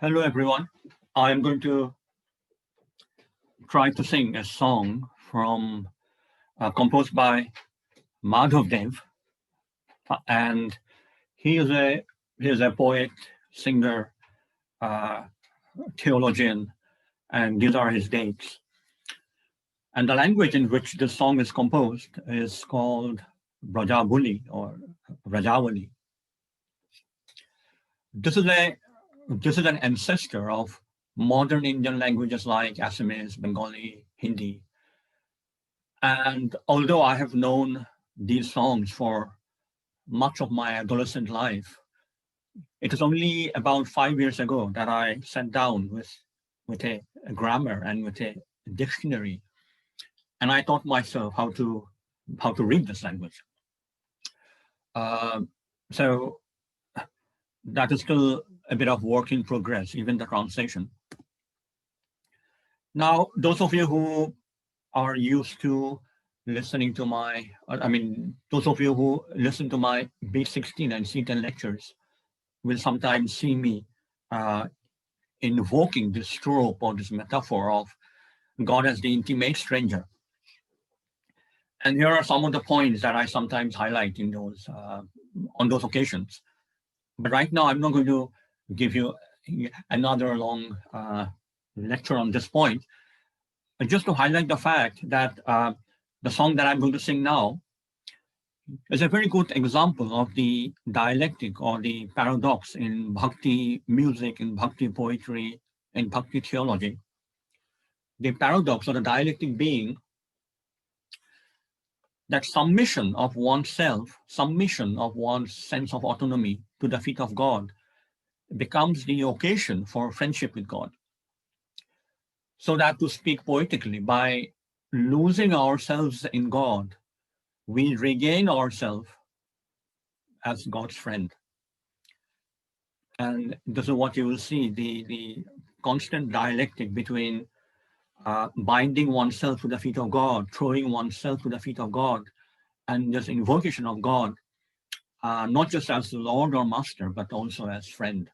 Hello, everyone. I'm going to try to sing a song from composed by Madhav Dev, and he is a poet, singer, uh, theologian, and these are his dates. And the language in which this song is composed is called Brajavali or Rajavali. This is an ancestor of modern Indian languages like Assamese, Bengali, Hindi. And although I have known these songs for much of my adolescent life, it is only about 5 years ago that I sat down with a grammar and with a dictionary, and I taught myself how to read this language. So that is still a bit of work in progress, even the translation. Now, those of you who are used to listening to those of you who listen to my B16 and C10 lectures will sometimes see me invoking this trope or this metaphor of God as the intimate stranger. And here are some of the points that I sometimes highlight in those on those occasions. But right now, I'm not going to give you another long lecture on this point, but just to highlight the fact that the song that I'm going to sing now is a very good example of the dialectic or the paradox in bhakti music, in bhakti poetry, in bhakti theology. The paradox or the dialectic being that submission of oneself, submission of one's sense of autonomy to the feet of God becomes the occasion for friendship with God. So that, to speak poetically, by losing ourselves in God, we regain ourselves as God's friend. And this is what you will see, the constant dialectic between binding oneself to the feet of God, throwing oneself to the feet of God, and this invocation of God, not just as Lord or Master, but also as friend.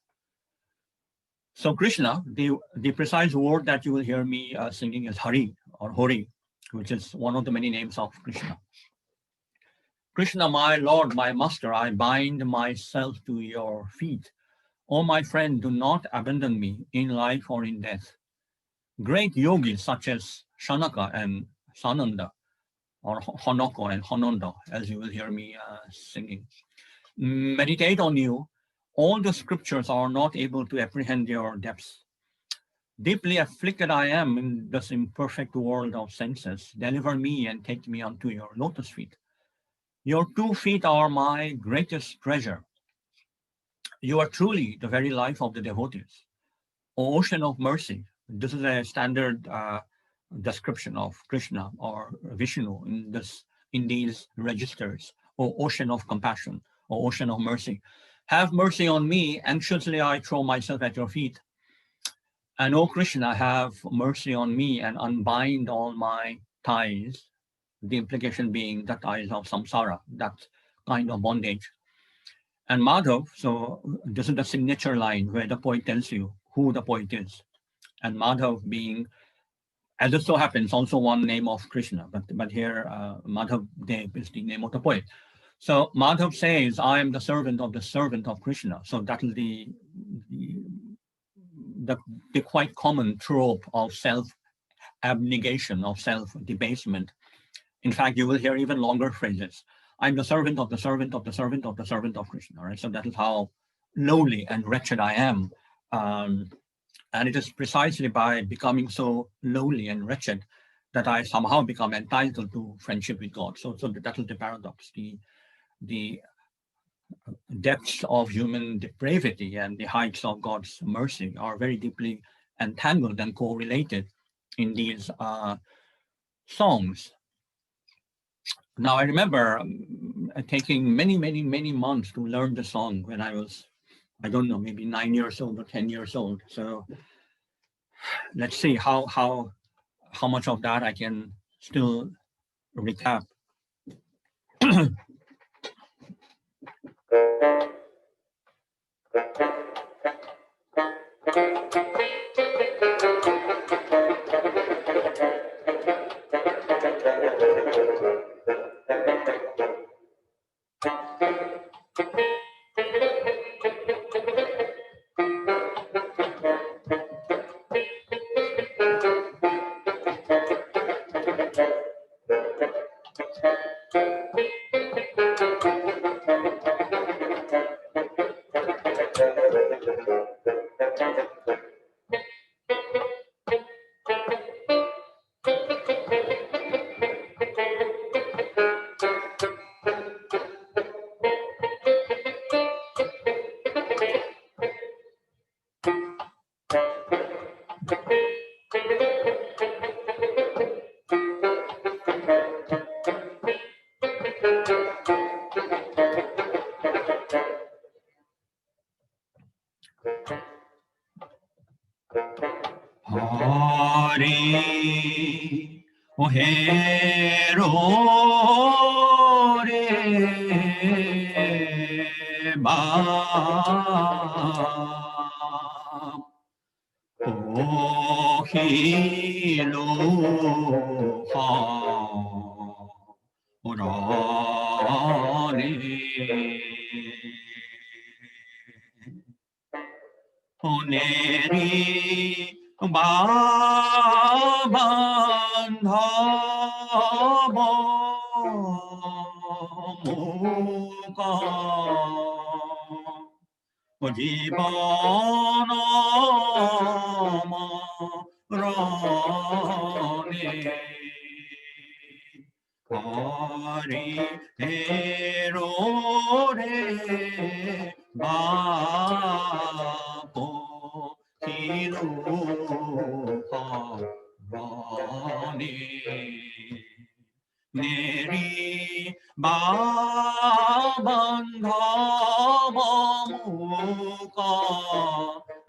So Krishna, the precise word that you will hear me singing is Hari or Hori, which is one of the many names of Krishna. Krishna, my Lord, my Master, I bind myself to your feet. Oh, my friend, do not abandon me in life or in death. Great yogis such as Shanaka and Sananda, or Honoko and Hononda, as you will hear me singing, meditate on you. All the scriptures are not able to apprehend your depths. Deeply afflicted I am in this imperfect world of senses. Deliver me and take me unto your lotus feet. Your 2 feet are my greatest treasure. You are truly the very life of the devotees. O ocean of mercy. This is a standard description of Krishna or Vishnu in these registers. O ocean of compassion, O ocean of mercy. Have mercy on me, anxiously I throw myself at your feet. And O Krishna, have mercy on me and unbind all my ties, the implication being the ties of samsara, that kind of bondage. And Madhav, so this is the signature line where the poet tells you who the poet is. And Madhav being, as it so happens, also one name of Krishna, but here Madhav Dev is the name of the poet. So Madhav says, I am the servant of Krishna. So that is the quite common trope of self-abnegation, of self-debasement. In fact, you will hear even longer phrases. I'm the servant of the servant of the servant of the servant of Krishna, right? So that is how lowly and wretched I am. And it is precisely by becoming so lowly and wretched that I somehow become entitled to friendship with God. So that is the paradox. The depths of human depravity and the heights of God's mercy are very deeply entangled and correlated in these songs. Now, I remember taking many months to learn the song when I was, I don't know, maybe 9 years old or 10 years old. So let's see how much of that I can still recap. Hari Hero Re Ba Hilo Ha Ra Re Oneri Babandhava Muka Jivana Marane Hari Hero Re Bapo Hilu Parani Neri Babandhava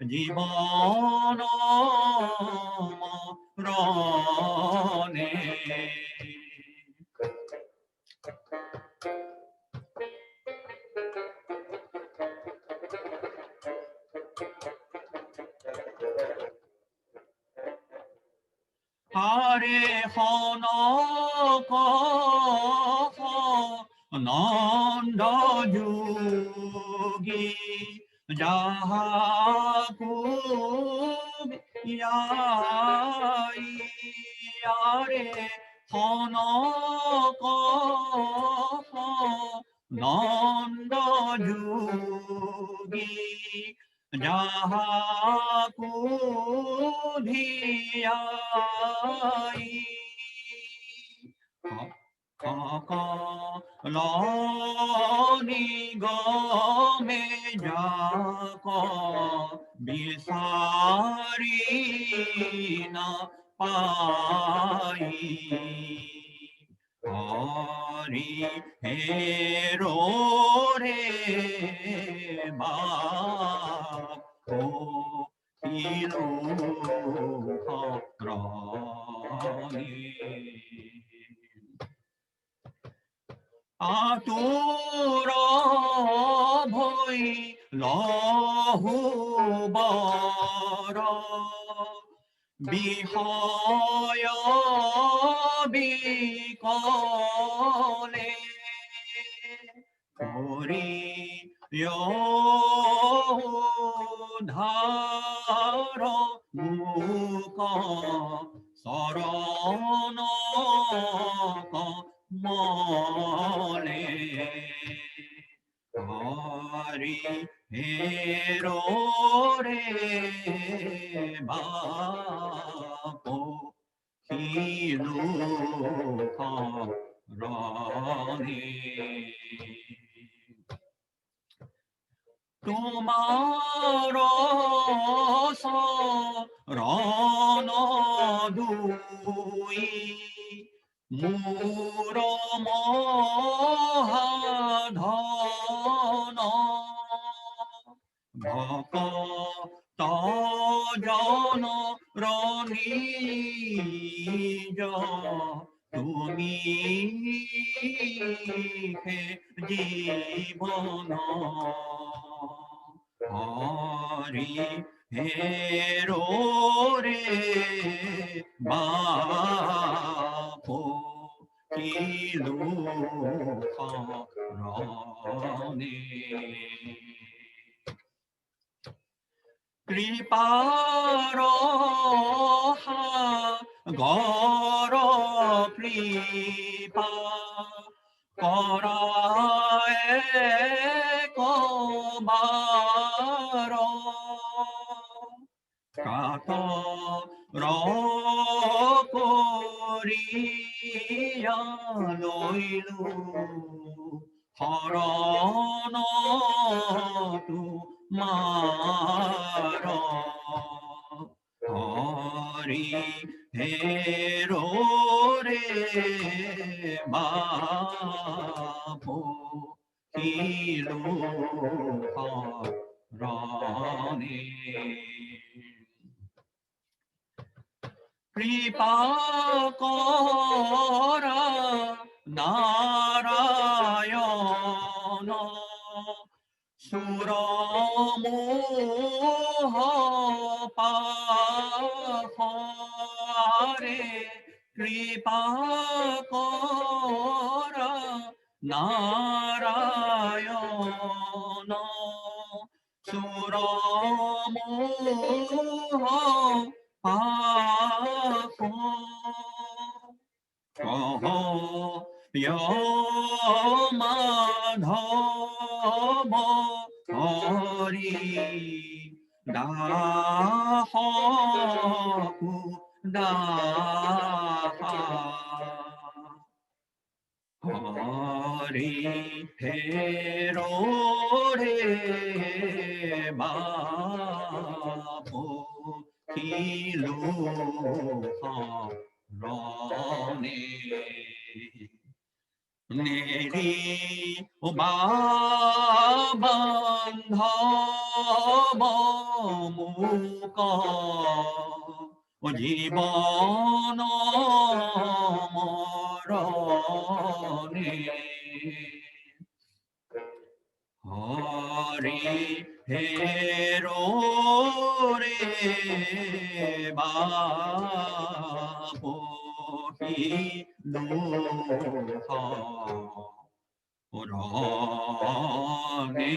Jivana Marane Hare Hanaka Nanda Yogi Jahaku Yai Hare Hanaka Nanda Yogi Jahaku Dhiyai Kaka Lani Game Jaka Bisari Na Pai Hari Hero Re Bako Hilo Hakrani Atura Bhoi Lahu Bara Bihaya Bikale Kori Yodhara Muka Sarana Male Hari Hero Re Bapo Hilu Rani Tumara Sarana Dui Mura Mahadhana Bhaka Tajana Ranija Tumi He Jivana Hari Hero Re Bapo Hilu Rani Kriparoha Goro Kripa Korae Kobaro Kato Rokoria Loilu Harana Tu Mara Hari Hero Re Bapo Hilu Harani কৃপা করা নারায়ণ সুরমোহ পারে কৃপা করা নারায়ণ সুরমোহ পাপ মাধব হরি দাহ দাহা হরি হেরো রে বাপো kilo রনে নেরি ও বান্ধব মুক ও জীবন মরণে হরি হেরো রে বাপো লোহ রনে